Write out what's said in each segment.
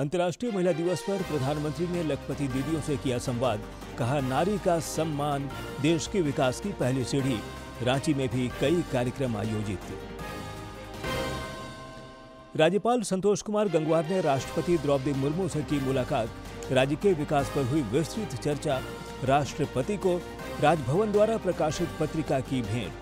अंतर्राष्ट्रीय महिला दिवस पर प्रधानमंत्री ने लखपति दीदियों से किया संवाद। कहा, नारी का सम्मान देश के विकास की पहली सीढ़ी। रांची में भी कई कार्यक्रम आयोजित। राज्यपाल संतोष कुमार गंगवार ने राष्ट्रपति द्रौपदी मुर्मू से की मुलाकात। राज्य के विकास पर हुई विस्तृत चर्चा। राष्ट्रपति को राजभवन द्वारा प्रकाशित पत्रिका की भेंट।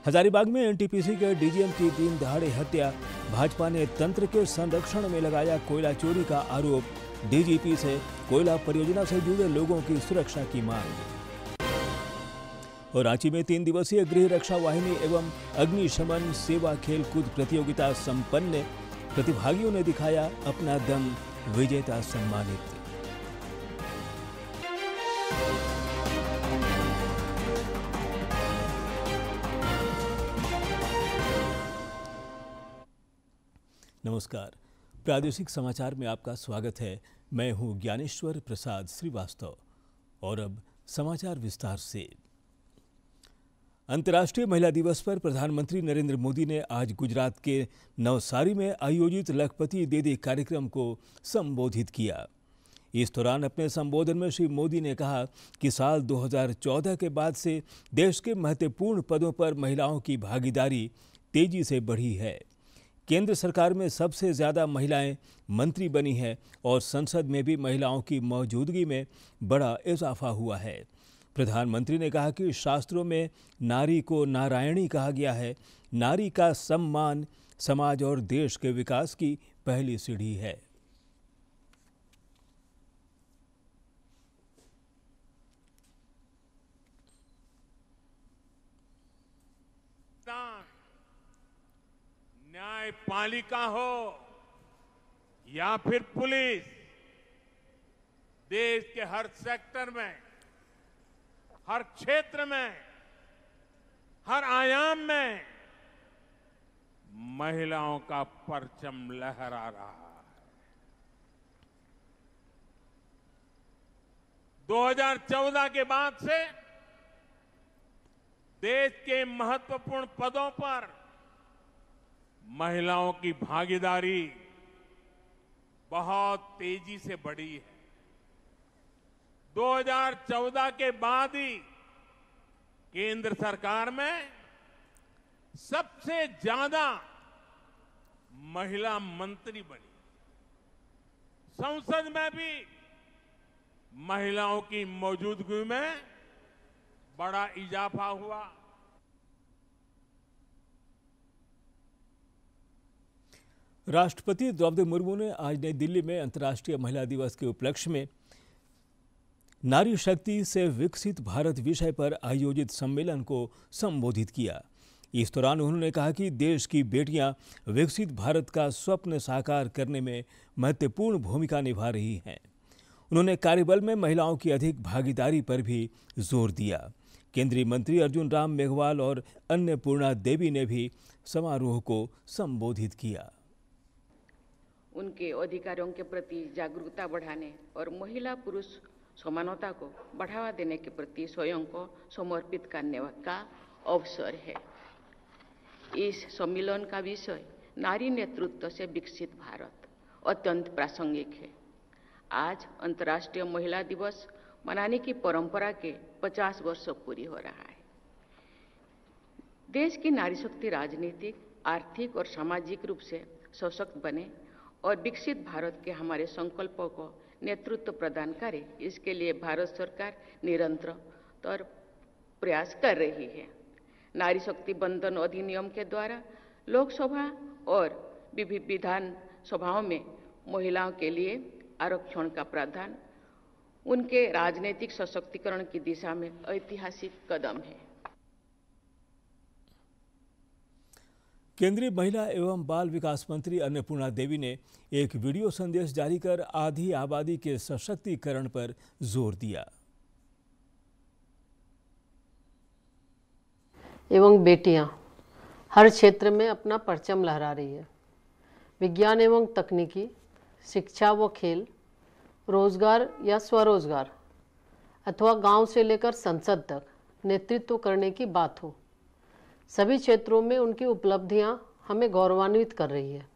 हजारीबाग में एनटीपीसी के डीजीएम की दिन दहाड़े हत्या। भाजपा ने तंत्र के संरक्षण में लगाया कोयला चोरी का आरोप। डीजीपी से कोयला परियोजना से जुड़े लोगों की सुरक्षा की मांग। और रांची में 3 दिवसीय गृह रक्षा वाहिनी एवं अग्निशमन सेवा खेलकूद प्रतियोगिता संपन्न। प्रतिभागियों ने दिखाया अपना दम। विजेता सम्मानित। नमस्कार, प्रादेशिक समाचार में आपका स्वागत है। मैं हूं ज्ञानेश्वर प्रसाद श्रीवास्तव और अब समाचार विस्तार से। अंतर्राष्ट्रीय महिला दिवस पर प्रधानमंत्री नरेंद्र मोदी ने आज गुजरात के नवसारी में आयोजित लखपति दीदी कार्यक्रम को संबोधित किया। इस दौरान अपने संबोधन में श्री मोदी ने कहा कि साल 2014 के बाद से देश के महत्वपूर्ण पदों पर महिलाओं की भागीदारी तेजी से बढ़ी है। केंद्र सरकार में सबसे ज्यादा महिलाएं मंत्री बनी हैं और संसद में भी महिलाओं की मौजूदगी में बड़ा इजाफा हुआ है। प्रधानमंत्री ने कहा कि शास्त्रों में नारी को नारायणी कहा गया है। नारी का सम्मान समाज और देश के विकास की पहली सीढ़ी है। न्यायपालिका हो या फिर पुलिस, देश के हर सेक्टर में, हर क्षेत्र में, हर आयाम में महिलाओं का परचम लहरा रहा है। 2014 के बाद से देश के महत्वपूर्ण पदों पर महिलाओं की भागीदारी बहुत तेजी से बढ़ी है। 2014 के बाद ही केंद्र सरकार में सबसे ज्यादा महिला मंत्री बनी। संसद में भी महिलाओं की मौजूदगी में बड़ा इजाफा हुआ। राष्ट्रपति द्रौपदी मुर्मू ने आज नई दिल्ली में अंतर्राष्ट्रीय महिला दिवस के उपलक्ष्य में नारी शक्ति से विकसित भारत विषय पर आयोजित सम्मेलन को संबोधित किया। इस दौरान उन्होंने कहा कि देश की बेटियां विकसित भारत का स्वप्न साकार करने में महत्वपूर्ण भूमिका निभा रही हैं। उन्होंने कार्यबल में महिलाओं की अधिक भागीदारी पर भी जोर दिया। केंद्रीय मंत्री अर्जुन राम मेघवाल और अन्नपूर्णा देवी ने भी समारोह को संबोधित किया। उनके अधिकारों के प्रति जागरूकता बढ़ाने और महिला पुरुष समानता को बढ़ावा देने के प्रति स्वयं को समर्पित करने का अवसर है। इस सम्मेलन का विषय नारी नेतृत्व से विकसित भारत अत्यंत प्रासंगिक है। आज अंतर्राष्ट्रीय महिला दिवस मनाने की परंपरा के 50 वर्ष पूरी हो रहा है। देश की नारी शक्ति राजनीतिक, आर्थिक और सामाजिक रूप से सशक्त बने और विकसित भारत के हमारे संकल्पों को नेतृत्व प्रदान करे, इसके लिए भारत सरकार निरंतर प्रयास कर रही है। नारी शक्ति बंधन अधिनियम के द्वारा लोकसभा और विभिन्न विधान सभाओं में महिलाओं के लिए आरक्षण का प्रावधान उनके राजनीतिक सशक्तिकरण की दिशा में ऐतिहासिक कदम है। केंद्रीय महिला एवं बाल विकास मंत्री अन्नपूर्णा देवी ने एक वीडियो संदेश जारी कर आधी आबादी के सशक्तिकरण पर जोर दिया। एवं बेटियां हर क्षेत्र में अपना परचम लहरा रही है। विज्ञान एवं तकनीकी, शिक्षा व खेल, रोजगार या स्वरोजगार अथवा गांव से लेकर संसद तक नेतृत्व करने की बात हो, सभी क्षेत्रों में उनकी उपलब्धियां हमें गौरवान्वित कर रही है।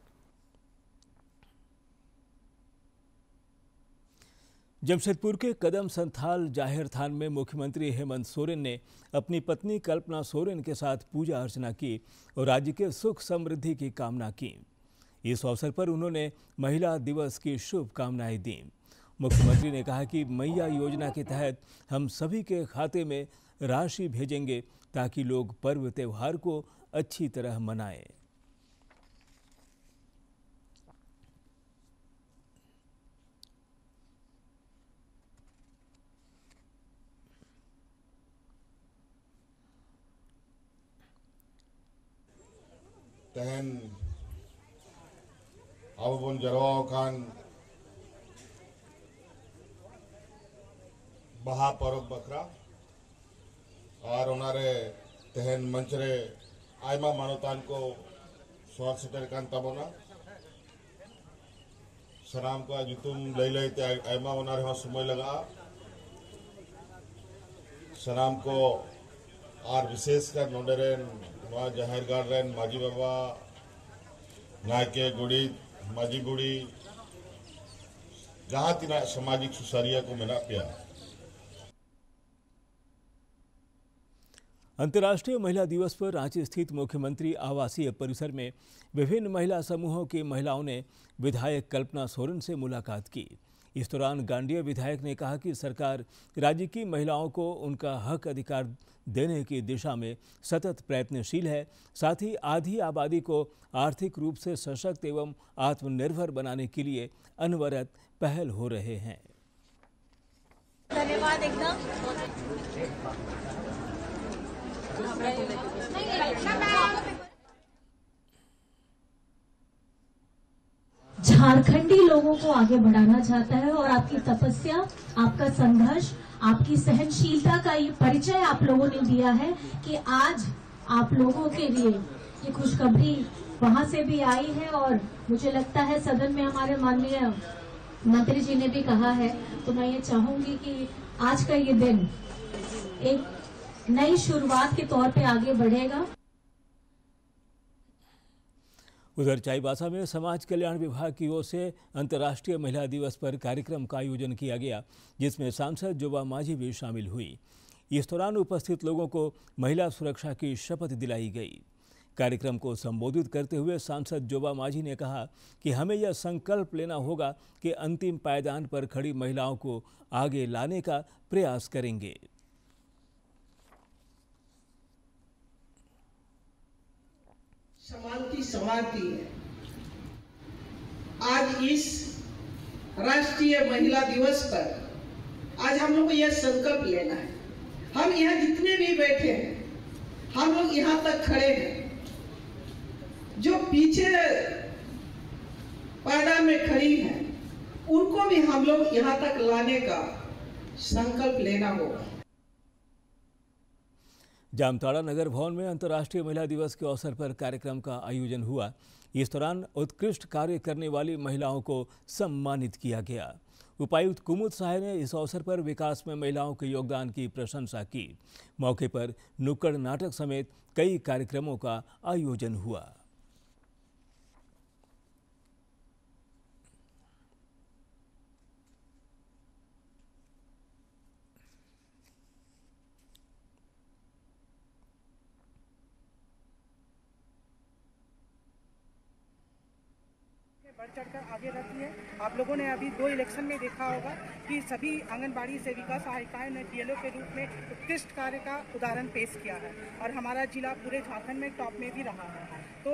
जमशेदपुर के कदम संथाल जाहिर थान में मुख्यमंत्री हेमंत सोरेन ने अपनी पत्नी कल्पना सोरेन के साथ पूजा अर्चना की और राज्य के सुख समृद्धि की कामना की। इस अवसर पर उन्होंने महिला दिवस की शुभकामनाएं दी। मुख्यमंत्री ने कहा कि मैया योजना के तहत हम सभी के खाते में राशि भेजेंगे ताकि लोग पर्व त्योहार को अच्छी तरह मनाएं। तेहन अब बन जरवाओ खान बहा पर्व बखरा और उनारे तेहन मंच रे आयमा मानवतान को स्वागत सेटर कान तबोना सलाम को जुतुम लई ते आयमा उनारे हो समय लगा सलाम को और विशेषकर नोडेरेन नवा जाहिर गार्डन माजी बाबा नायके गुड़ी माजी गुड़ी जहाँ तीना सामाजिक सुसारिया को मिला पिया। अंतर्राष्ट्रीय महिला दिवस पर रांची स्थित मुख्यमंत्री आवासीय परिसर में विभिन्न महिला समूहों की महिलाओं ने विधायक कल्पना सोरेन से मुलाकात की। इस दौरान गांडिया विधायक ने कहा कि सरकार राज्य की महिलाओं को उनका हक अधिकार देने की दिशा में सतत प्रयत्नशील है। साथ ही आधी आबादी को आर्थिक रूप से सशक्त एवं आत्मनिर्भर बनाने के लिए अनवरत पहल हो रहे हैं। धन्यवाद। एकदम झारखंडी लोगों को आगे बढ़ाना चाहता है और आपकी तपस्या, आपका संघर्ष, आपकी सहनशीलता का ये परिचय आप लोगों ने दिया है कि आज आप लोगों के लिए ये खुशखबरी वहां से भी आई है। और मुझे लगता है सदन में हमारे माननीय मंत्री जी ने भी कहा है, तो मैं ये चाहूंगी कि आज का ये दिन एक नई शुरुआत के तौर पे आगे बढ़ेगा। उधर चाईबासा में समाज कल्याण विभाग की ओर से अंतर्राष्ट्रीय महिला दिवस पर कार्यक्रम का आयोजन किया गया, जिसमें सांसद जोबा माझी भी शामिल हुई। इस दौरान उपस्थित लोगों को महिला सुरक्षा की शपथ दिलाई गई। कार्यक्रम को संबोधित करते हुए सांसद जोबा माझी ने कहा कि हमें यह संकल्प लेना होगा कि अंतिम पायदान पर खड़ी महिलाओं को आगे लाने का प्रयास करेंगे। समानती समानती है। आज इस राष्ट्रीय महिला दिवस पर आज हम लोग को यह संकल्प लेना है। हम यहाँ जितने भी बैठे हैं, हम लोग यहाँ तक खड़े हैं, जो पीछे पायदान में खड़ी हैं, उनको भी हम लोग यहाँ तक लाने का संकल्प लेना होगा। जामताड़ा नगर भवन में अंतर्राष्ट्रीय महिला दिवस के अवसर पर कार्यक्रम का आयोजन हुआ। इस दौरान उत्कृष्ट कार्य करने वाली महिलाओं को सम्मानित किया गया। उपायुक्त कुमुद साह ने इस अवसर पर विकास में महिलाओं के योगदान की प्रशंसा की। मौके पर नुक्कड़ नाटक समेत कई कार्यक्रमों का आयोजन हुआ। बढ़ चढ़कर आगे रहती है। आप लोगों ने अभी 2 इलेक्शन में देखा होगा कि सभी आंगनबाड़ी सेविका सहायिकाएं ने डीएलओ के रूप में उत्कृष्ट कार्य का उदाहरण पेश किया है और हमारा जिला पूरे झारखंड में टॉप में भी रहा है। तो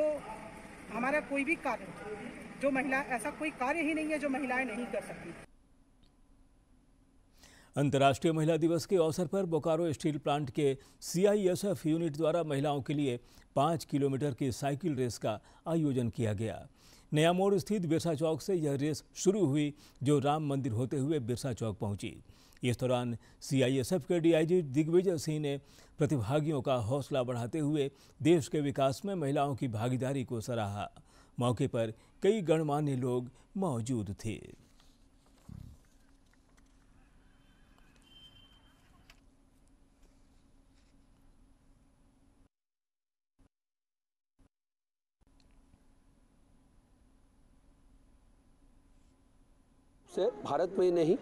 हमारा कोई भी कार्य जो महिला, ऐसा कोई कार्य ही नहीं है जो महिलाएं नहीं कर सकती। अंतर्राष्ट्रीय महिला दिवस के अवसर पर बोकारो स्टील प्लांट के सीआईएसएफ यूनिट द्वारा महिलाओं के लिए 5 किलोमीटर की साइकिल रेस का आयोजन किया गया। नया मोड़ स्थित बिरसा चौक से यह रेस शुरू हुई, जो राम मंदिर होते हुए बिरसा चौक पहुंची। इस दौरान सीआईएसएफ के डीआईजी दिग्विजय सिंह ने प्रतिभागियों का हौसला बढ़ाते हुए देश के विकास में महिलाओं की भागीदारी को सराहा। मौके पर कई गणमान्य लोग मौजूद थे। से भारत में ही नहीं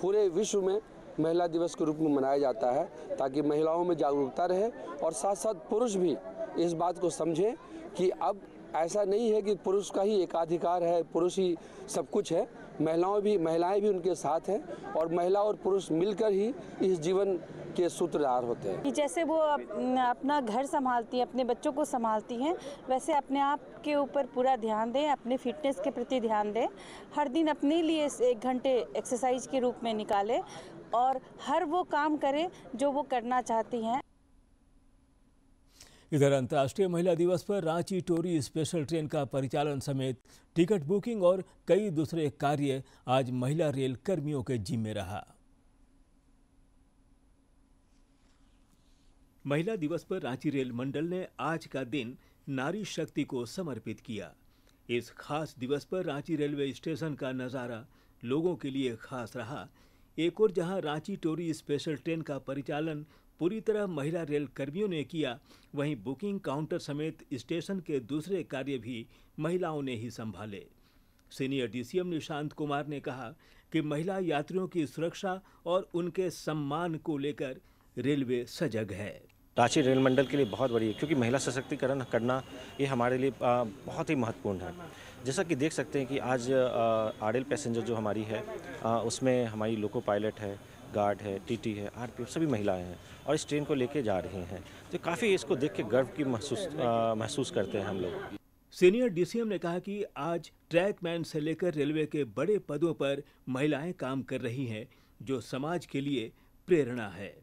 पूरे विश्व में महिला दिवस के रूप में मनाया जाता है, ताकि महिलाओं में जागरूकता रहे और साथ साथ पुरुष भी इस बात को समझें कि अब ऐसा नहीं है कि पुरुष का ही एकाधिकार है, पुरुष ही सब कुछ है, महिलाएं भी उनके साथ हैं और महिला और पुरुष मिलकर ही इस जीवन के सूत्रधार होते हैं। जैसे वो अपना घर संभालती हैं, अपने बच्चों को संभालती हैं, वैसे अपने आप के ऊपर पूरा ध्यान दें, अपने फिटनेस के प्रति ध्यान दें, हर दिन अपने लिए 1 घंटे एक्सरसाइज के रूप में निकालें और हर वो काम करें जो वो करना चाहती हैं। इधर अंतर्राष्ट्रीय महिला दिवस पर रांची टोरी स्पेशल ट्रेन का परिचालन समेत टिकट बुकिंग और कई दूसरे कार्य आज महिला रेल कर्मियों के जिम्मे रहा। महिला दिवस पर रांची रेल मंडल ने आज का दिन नारी शक्ति को समर्पित किया। इस खास दिवस पर रांची रेलवे स्टेशन का नज़ारा लोगों के लिए खास रहा। एक और जहां रांची टोरी स्पेशल ट्रेन का परिचालन पूरी तरह महिला रेल कर्मियों ने किया, वहीं बुकिंग काउंटर समेत स्टेशन के दूसरे कार्य भी महिलाओं ने ही संभाले। सीनियर डीसीएम निशांत कुमार ने कहा कि महिला यात्रियों की सुरक्षा और उनके सम्मान को लेकर रेलवे सजग है। रांची रेल मंडल के लिए बहुत बड़ी है, क्योंकि महिला सशक्तिकरण करना ये हमारे लिए बहुत ही महत्वपूर्ण है। जैसा कि देख सकते हैं कि आज आरएल पैसेंजर जो हमारी है उसमें हमारी लोको पायलट है, गार्ड है, टीटी है, आरपीएफ सभी महिलाएं हैं और इस ट्रेन को लेके जा रही हैं, तो काफ़ी इसको देख के गर्व की महसूस करते हैं हम लोग। सीनियर डीसीएम ने कहा कि आज ट्रैकमैन से लेकर रेलवे के बड़े पदों पर महिलाएं काम कर रही हैं, जो समाज के लिए प्रेरणा है।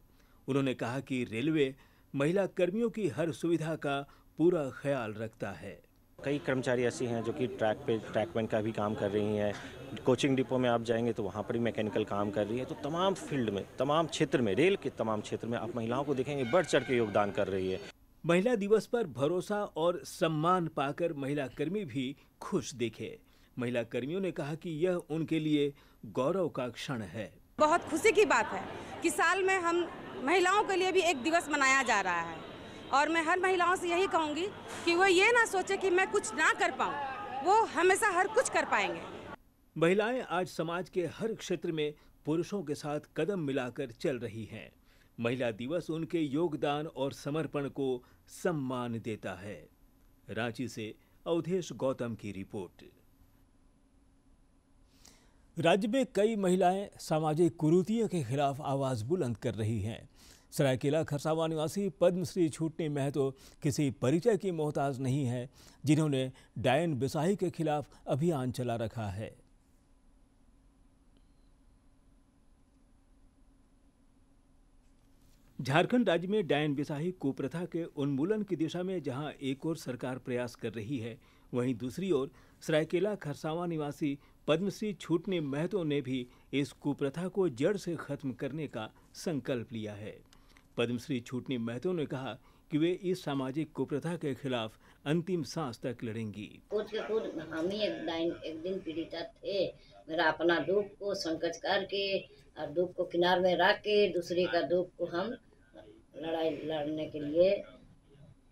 उन्होंने कहा कि रेलवे महिला कर्मियों की हर सुविधा का पूरा ख्याल रखता है। कई कर्मचारी ऐसी हैं जो कि ट्रैकमैन का भी काम कर रही हैं। कोचिंग डिपो में आप जाएंगे तो वहाँ पर भी मैकेनिकल काम कर रही है। तो तमाम फील्ड में, तमाम क्षेत्र में, रेल के तमाम क्षेत्र में आप महिलाओं को देखेंगे बढ़ चढ़ के योगदान कर रही है। महिला दिवस पर भरोसा और सम्मान पाकर महिला कर्मी भी खुश दिखे। महिला कर्मियों ने कहा कि यह उनके लिए गौरव का क्षण है। बहुत खुशी की बात है कि साल में हम महिलाओं के लिए भी एक दिवस मनाया जा रहा है और मैं हर महिलाओं से यही कहूँगी कि वो ये ना सोचे कि मैं कुछ ना कर पाऊँ, वो हमेशा हर कुछ कर पाएंगे। महिलाएं आज समाज के हर क्षेत्र में पुरुषों के साथ कदम मिलाकर चल रही हैं। महिला दिवस उनके योगदान और समर्पण को सम्मान देता है। रांची से अवधेश गौतम की रिपोर्ट। राज्य में कई महिलाएं सामाजिक कुरीतियों के खिलाफ आवाज बुलंद कर रही हैं। सरायकेला खरसावां निवासी पद्मश्री छूटनी महतो किसी परिचय की मोहताज नहीं है, जिन्होंने डायन बिसाही के खिलाफ अभियान चला रखा है। झारखंड राज्य में डायन बिसाही कुप्रथा के उन्मूलन की दिशा में जहां एक ओर सरकार प्रयास कर रही है, वहीं दूसरी ओर सरायकेला खरसावां निवासी पद्मश्री छूटनी महतो ने भी इस कुप्रथा को जड़ से खत्म करने का संकल्प लिया है। पद्मश्री छूटनी महतो ने कहा कि वे इस सामाजिक कुप्रथा के खिलाफ अंतिम सांस तक लड़ेंगी। हम ही एक दिन पीड़िता थे। मेरा अपना दुख को संकोच करके और दुख को किनारे में रख के दूसरे का दुख को हम लड़ाई लड़ने के लिए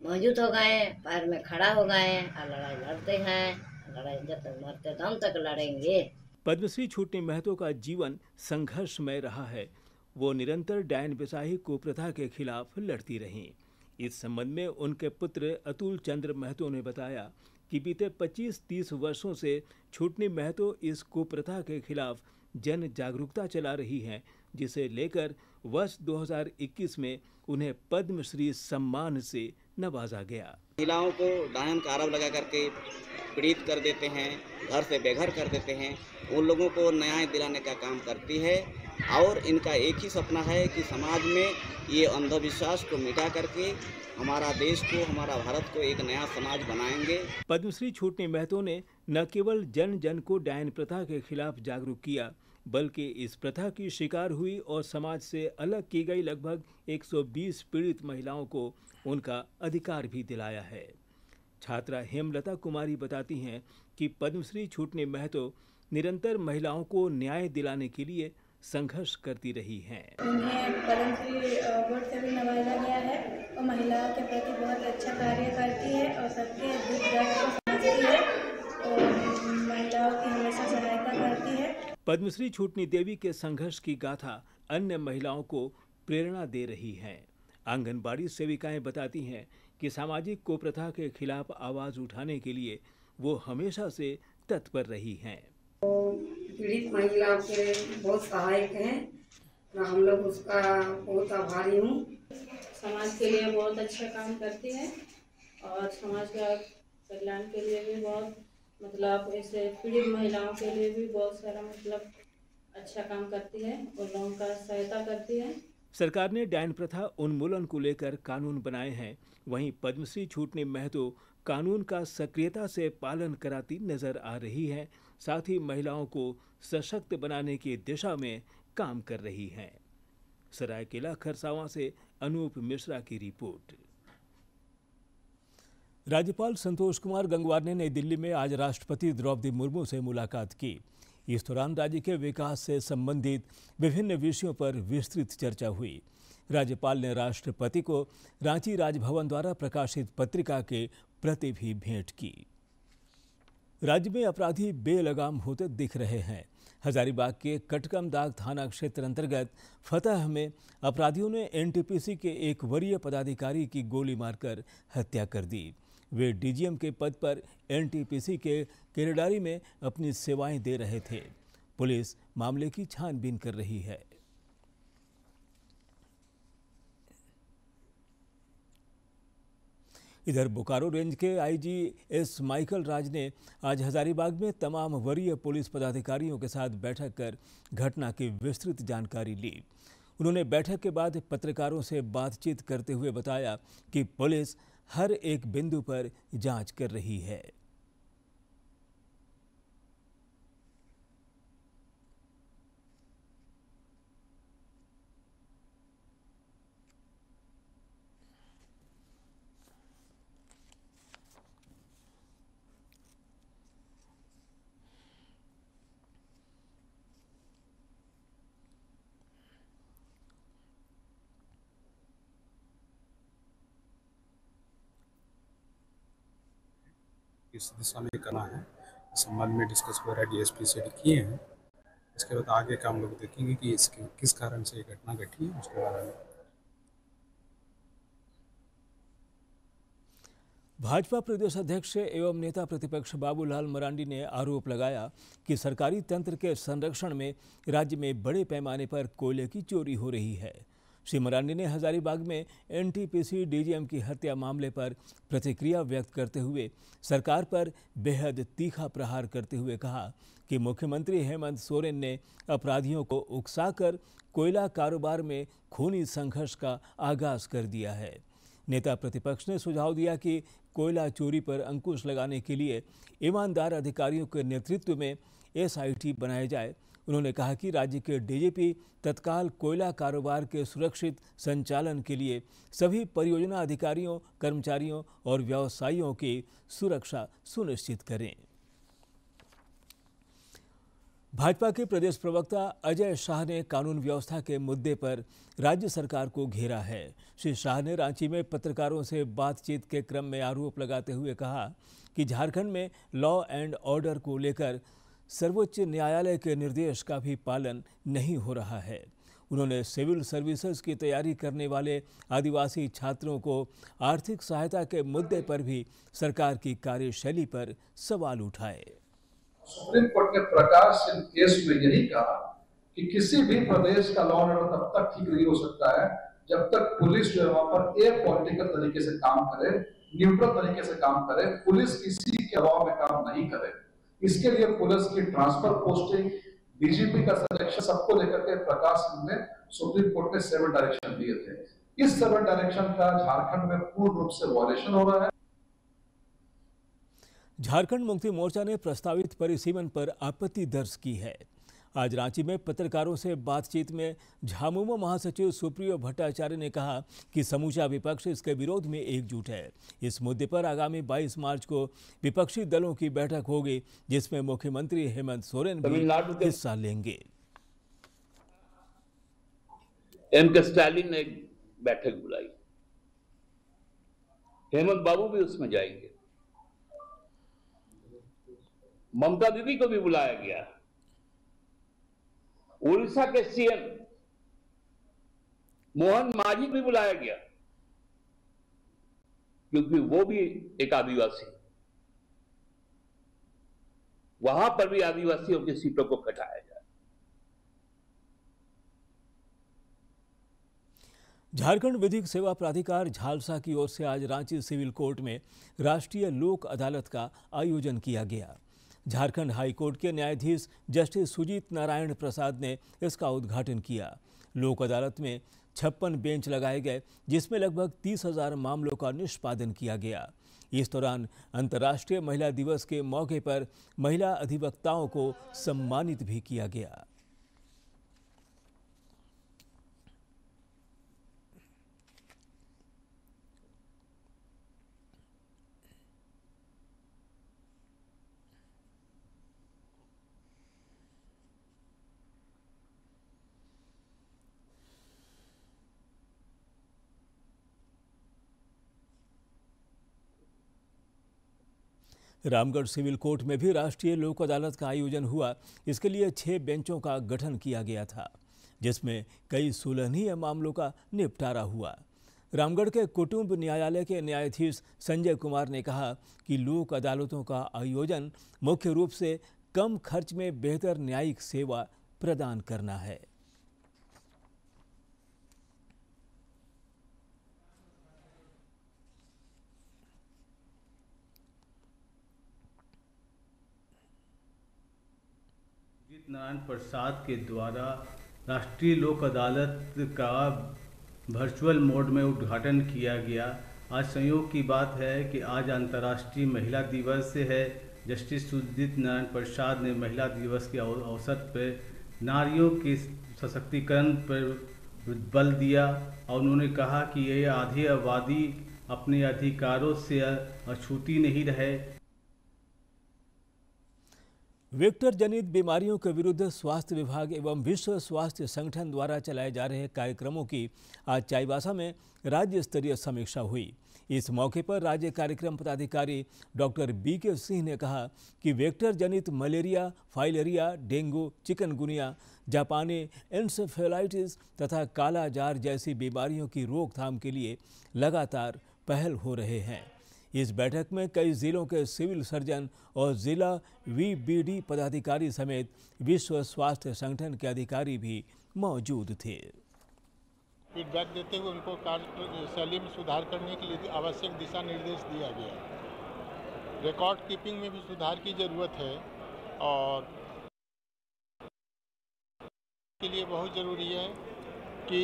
मौजूद हो गए, पैर में खड़ा हो गए और लड़ाई लड़ते हैं। लड़ाई जब तक मरते दम तक लड़ेंगे। पद्मश्री छूटनी महतो का जीवन संघर्षमय रहा है। वो निरंतर डायन बिसाही कुप्रथा के खिलाफ लड़ती रहीं। इस संबंध में उनके पुत्र अतुल चंद्र महतो ने बताया कि बीते 25-30 वर्षों से छूटनी महतो इस कुप्रथा के खिलाफ जन जागरूकता चला रही हैं, जिसे लेकर वर्ष 2021 में उन्हें पद्मश्री सम्मान से नवाजा गया। महिलाओं को डायन का आरोप लगा करके पीड़ित कर देते हैं, घर से बेघर कर देते हैं, उन लोगों को न्याय दिलाने का काम करती है और इनका एक ही सपना है कि समाज में ये अंधविश्वास को मिटा करके हमारा देश को, हमारा भारत को एक नया समाज बनाएंगे। पद्मश्री छूटनी महतो ने न केवल जन जन को डायन प्रथा के खिलाफ जागरूक किया, बल्कि इस प्रथा की शिकार हुई और समाज से अलग की गई लगभग 120 पीड़ित महिलाओं को उनका अधिकार भी दिलाया है। छात्रा हेमलता कुमारी बताती हैं कि पद्मश्री छूटनी महतो निरंतर महिलाओं को न्याय दिलाने के लिए संघर्ष करती रही हैं। उन्हें पद्मश्री अवार्ड से भी नवाजा गया है और महिलाओं के प्रति बहुत अच्छा कार्य करती है और सबके दुख दर्द को समझती है और महिलाओं की हमेशा सहायता करती है। पद्मश्री छूटनी देवी के संघर्ष की गाथा अन्य महिलाओं को प्रेरणा दे रही है। आंगनबाड़ी सेविकाएं बताती हैं कि सामाजिक कुप्रथा के खिलाफ आवाज उठाने के लिए वो हमेशा से तत्पर रही हैं। पीड़ित महिलाओं के बहुत सहायक हैं, हम लोग उसका बहुत आभारी हूँ। समाज के लिए बहुत अच्छा काम करती है और समाज का कल्याण के लिए भी बहुत मतलब ऐसे पीड़ित महिलाओं के लिए भी बहुत सारा मतलब अच्छा काम करती है और लोगों का सहायता करती है। सरकार ने डायन प्रथा उन्मूलन को लेकर कानून बनाए हैं। वहीं पद्मश्री छूटनी महतो कानून का सक्रियता से पालन कराती नजर आ रही है। साथ ही महिलाओं को सशक्त बनाने की दिशा में काम कर रही हैं। सरायकेला खरसावां से अनूप मिश्रा की रिपोर्ट। राज्यपाल संतोष कुमार गंगवार ने नई दिल्ली में आज राष्ट्रपति द्रौपदी मुर्मू से मुलाकात की। इस दौरान राज्य के विकास से संबंधित विभिन्न विषयों पर विस्तृत चर्चा हुई। राज्यपाल ने राष्ट्रपति को रांची राजभवन द्वारा प्रकाशित पत्रिका के प्रति भी भेंट की। राज्य में अपराधी बेलगाम होते दिख रहे हैं। हजारीबाग के कटकमदाग थाना क्षेत्र अंतर्गत फतह में अपराधियों ने एनटीपीसी के एक वरीय पदाधिकारी की गोली मारकर हत्या कर दी। वे डीजीएम के पद पर एनटीपीसी के केरेडारी में अपनी सेवाएं दे रहे थे। पुलिस मामले की छानबीन कर रही है। इधर बोकारो रेंज के आईजी एस माइकल राज ने आज हजारीबाग में तमाम वरीय पुलिस पदाधिकारियों के साथ बैठक कर घटना की विस्तृत जानकारी ली। उन्होंने बैठक के बाद पत्रकारों से बातचीत करते हुए बताया कि पुलिस हर एक बिंदु पर जांच कर रही है। इस दिशा में करना है, इस संबंध में डिस्कस वगैरह डीएसपी से किए हैं। इसके बाद आगे का हम लोग देखेंगे कि इसके किस कारण से ये घटना घटी है उसके बारे में। भाजपा प्रदेश अध्यक्ष एवं नेता प्रतिपक्ष बाबूलाल मरांडी ने आरोप लगाया कि सरकारी तंत्र के संरक्षण में राज्य में बड़े पैमाने पर कोयले की चोरी हो रही है। श्री मरांडी ने हजारीबाग में एनटीपीसी डीजीएम की हत्या मामले पर प्रतिक्रिया व्यक्त करते हुए सरकार पर बेहद तीखा प्रहार करते हुए कहा कि मुख्यमंत्री हेमंत सोरेन ने अपराधियों को उकसाकर कोयला कारोबार में खूनी संघर्ष का आगाज कर दिया है। नेता प्रतिपक्ष ने सुझाव दिया कि कोयला चोरी पर अंकुश लगाने के लिए ईमानदार अधिकारियों के नेतृत्व में एसआईटी बनाया जाए। उन्होंने कहा कि राज्य के डीजीपी तत्काल कोयला कारोबार के सुरक्षित संचालन के लिए सभी परियोजना अधिकारियों, कर्मचारियों और व्यवसायियों की सुरक्षा सुनिश्चित करें। भाजपा के प्रदेश प्रवक्ता अजय शाह ने कानून व्यवस्था के मुद्दे पर राज्य सरकार को घेरा है। श्री शाह ने रांची में पत्रकारों से बातचीत के क्रम में आरोप लगाते हुए कहा कि झारखंड में लॉ एंड ऑर्डर को लेकर सर्वोच्च न्यायालय के निर्देश का भी पालन नहीं हो रहा है। उन्होंने सिविल सर्विसेज की तैयारी करने वाले आदिवासी छात्रों को आर्थिक सहायता के मुद्दे पर भी सरकार की कार्यशैली पर सवाल उठाए। सुप्रीम कोर्ट ने प्रकाश सिंह केस में यही कहा कि किसी भी प्रदेश का लॉ एंड ऑर्डर तब तक ठीक नहीं हो सकता है जब तक पुलिस जो है वहां पर एक पॉलिटिकल तरीके से काम करे, न्यूट्रल तरीके से काम करे, पुलिस किसी के दबाव में काम नहीं करे। इसके लिए पुलिस की ट्रांसफर पोस्टिंग, डीजीपी का सिलेक्शन सबको लेकर के प्रकाश सिंह ने सुप्रीम कोर्ट ने 7 डायरेक्शन दिए थे। इस 7 डायरेक्शन का झारखंड में पूर्ण रूप से वायलेशन हो रहा है। झारखंड मुक्ति मोर्चा ने प्रस्तावित परिसीमन पर आपत्ति दर्ज की है। आज रांची में पत्रकारों से बातचीत में झामुमो महासचिव सुप्रियो भट्टाचार्य ने कहा कि समूचा विपक्ष इसके विरोध में एकजुट है। इस मुद्दे पर आगामी 22 मार्च को विपक्षी दलों की बैठक होगी, जिसमें मुख्यमंत्री हेमंत सोरेन भी हिस्सा लेंगे। एम.के. स्टालिन ने एक बैठक बुलाई, हेमंत बाबू भी उसमें जाएंगे, ममता दीदी को भी बुलाया गया। उड़ीसा के सीएम मोहन मांझी भी बुलाया गया, क्योंकि वो भी एक आदिवासी, वहां पर भी आदिवासियों की सीटों को घटाया जाए। झारखंड विधिक सेवा प्राधिकार झालसा की ओर से आज रांची सिविल कोर्ट में राष्ट्रीय लोक अदालत का आयोजन किया गया। झारखंड हाई कोर्ट के न्यायाधीश जस्टिस सुजीत नारायण प्रसाद ने इसका उद्घाटन किया। लोक अदालत में 56 बेंच लगाए गए, जिसमें लगभग 30,000 मामलों का निष्पादन किया गया। इस दौरान अंतर्राष्ट्रीय महिला दिवस के मौके पर महिला अधिवक्ताओं को सम्मानित भी किया गया। रामगढ़ सिविल कोर्ट में भी राष्ट्रीय लोक अदालत का आयोजन हुआ। इसके लिए 6 बेंचों का गठन किया गया था, जिसमें कई सुलहनीय मामलों का निपटारा हुआ। रामगढ़ के कुटुंब न्यायालय के न्यायाधीश संजय कुमार ने कहा कि लोक अदालतों का आयोजन मुख्य रूप से कम खर्च में बेहतर न्यायिक सेवा प्रदान करना है। नारायण प्रसाद के द्वारा राष्ट्रीय लोक अदालत का वर्चुअल मोड में उद्घाटन किया गया। आज संयोग की बात है कि आज अंतर्राष्ट्रीय महिला दिवस है। जस्टिस सुजीत नारायण प्रसाद ने महिला दिवस के अवसर पर नारियों के सशक्तिकरण पर बल दिया और उन्होंने कहा कि ये आधी आबादी अपने अधिकारों से अछूती नहीं रहे। वेक्टर जनित बीमारियों के विरुद्ध स्वास्थ्य विभाग एवं विश्व स्वास्थ्य संगठन द्वारा चलाए जा रहे कार्यक्रमों की आज चाईबासा में राज्य स्तरीय समीक्षा हुई। इस मौके पर राज्य कार्यक्रम पदाधिकारी डॉक्टर बीके सिंह ने कहा कि वेक्टर जनित मलेरिया, फाइलेरिया, डेंगू, चिकनगुनिया, जापानी एन्सेफेलाइटिस तथा काला जार जैसी बीमारियों की रोकथाम के लिए लगातार पहल हो रहे हैं। इस बैठक में कई जिलों के सिविल सर्जन और जिला VBD पदाधिकारी समेत विश्व स्वास्थ्य संगठन के अधिकारी भी मौजूद थे। फीडबैक देते हुए उनको कार्यशैली में सुधार करने के लिए आवश्यक दिशा निर्देश दिया गया। रिकॉर्ड कीपिंग में भी सुधार की जरूरत है और के लिए बहुत ज़रूरी है कि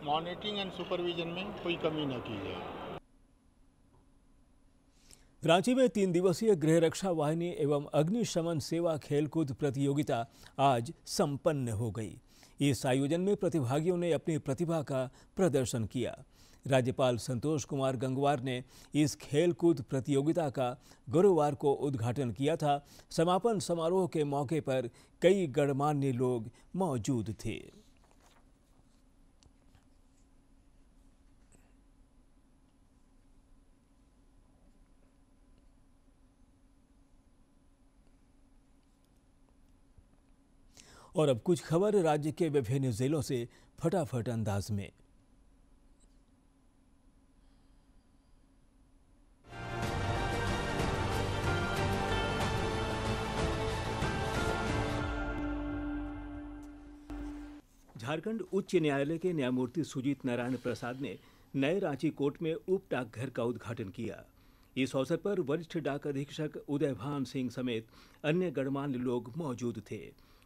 मॉनिटरिंग एंड सुपरविजन में कोई कमी न की जाए। रांची में 3 दिवसीय गृह रक्षा वाहिनी एवं अग्निशमन सेवा खेलकूद प्रतियोगिता आज संपन्न हो गई। इस आयोजन में प्रतिभागियों ने अपनी प्रतिभा का प्रदर्शन किया। राज्यपाल संतोष कुमार गंगवार ने इस खेलकूद प्रतियोगिता का गुरुवार को उद्घाटन किया था। समापन समारोह के मौके पर कई गणमान्य लोग मौजूद थे। और अब कुछ खबर राज्य के विभिन्न जिलों से फटाफट अंदाज में। झारखंड उच्च न्यायालय के न्यायमूर्ति सुजीत नारायण प्रसाद ने नए रांची कोर्ट में उप डाकघर का उद्घाटन किया। इस अवसर पर वरिष्ठ डाक अधीक्षक उदयभान सिंह समेत अन्य गणमान्य लोग मौजूद थे।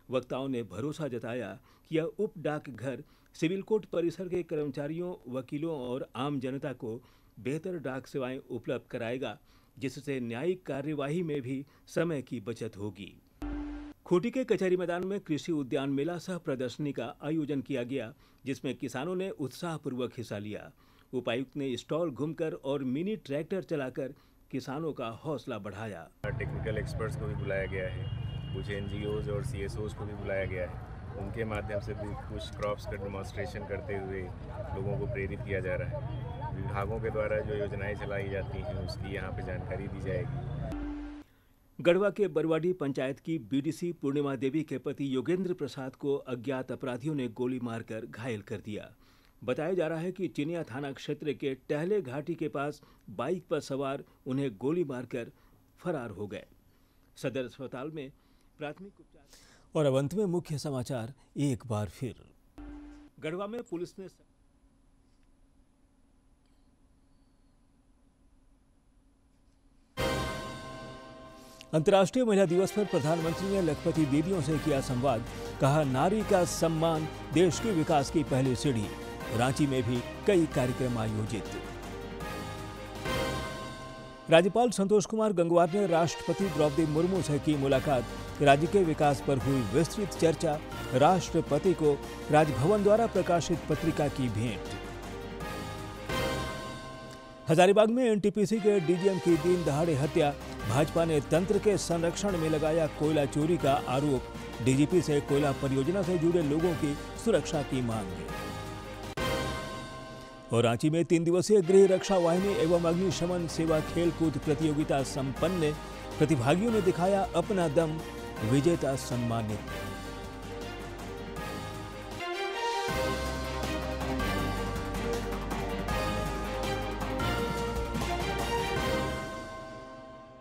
वक्ताओं ने भरोसा जताया कि यह उप डाकघर सिविल कोर्ट परिसर के कर्मचारियों, वकीलों और आम जनता को बेहतर डाक सेवाएं उपलब्ध कराएगा, जिससे न्यायिक कार्यवाही में भी समय की बचत होगी। खूंटी के कचहरी मैदान में कृषि उद्यान मेला सह प्रदर्शनी का आयोजन किया गया, जिसमें किसानों ने उत्साहपूर्वक हिस्सा लिया। उपायुक्त ने स्टॉल घूमकर और मिनी ट्रैक्टर चलाकर किसानों का हौसला बढ़ाया। टेक्निकल एक्सपर्ट्स को भी बुलाया गया है, कुछ NGOs और CSOs को भी बुलाया गया है। उनके माध्यम से भी कुछ क्रॉप्स का डेमोन्स्ट्रेशन करते हुए लोगों को प्रेरित किया जा रहा है। विभागों के द्वारा जो योजनाएं चलाई जाती हैं उसकी यहाँ पे जानकारी दी जाएगी। गढ़वा के बरवाडी पंचायत की बीडीसी पूर्णिमा देवी के पति योगेंद्र प्रसाद को अज्ञात अपराधियों ने गोली मारकर घायल कर दिया। बताया जा रहा है कि चिनिया थाना क्षेत्र के टहले घाटी के पास बाइक पर सवार उन्हें गोली मारकर फरार हो गए। सदर अस्पताल में प्राथमिक उपचार। और अब अंत में मुख्य समाचार एक बार फिर। गढ़वा में पुलिस ने अंतर्राष्ट्रीय महिला दिवस पर प्रधानमंत्री ने लखपति दीदियों से किया संवाद। कहा, नारी का सम्मान देश के विकास की पहली सीढ़ी। रांची में भी कई कार्यक्रम आयोजित। राज्यपाल संतोष कुमार गंगवार ने राष्ट्रपति द्रौपदी मुर्मू से की मुलाकात। राज्य के विकास पर हुई विस्तृत चर्चा। राष्ट्रपति को राजभवन द्वारा प्रकाशित पत्रिका की भेंट। हजारीबाग में एनटीपीसी के डीजीएम की दिन दहाड़े हत्या। भाजपा ने तंत्र के संरक्षण में लगाया कोयला चोरी का आरोप। डीजीपी से कोयला परियोजना से जुड़े लोगों की सुरक्षा की मांग। और रांची में 3 दिवसीय गृह रक्षा वाहिनी एवं अग्निशमन सेवा खेलकूद प्रतियोगिता संपन्न। प्रतिभागियों ने दिखाया अपना दम। विजेता सम्मानित।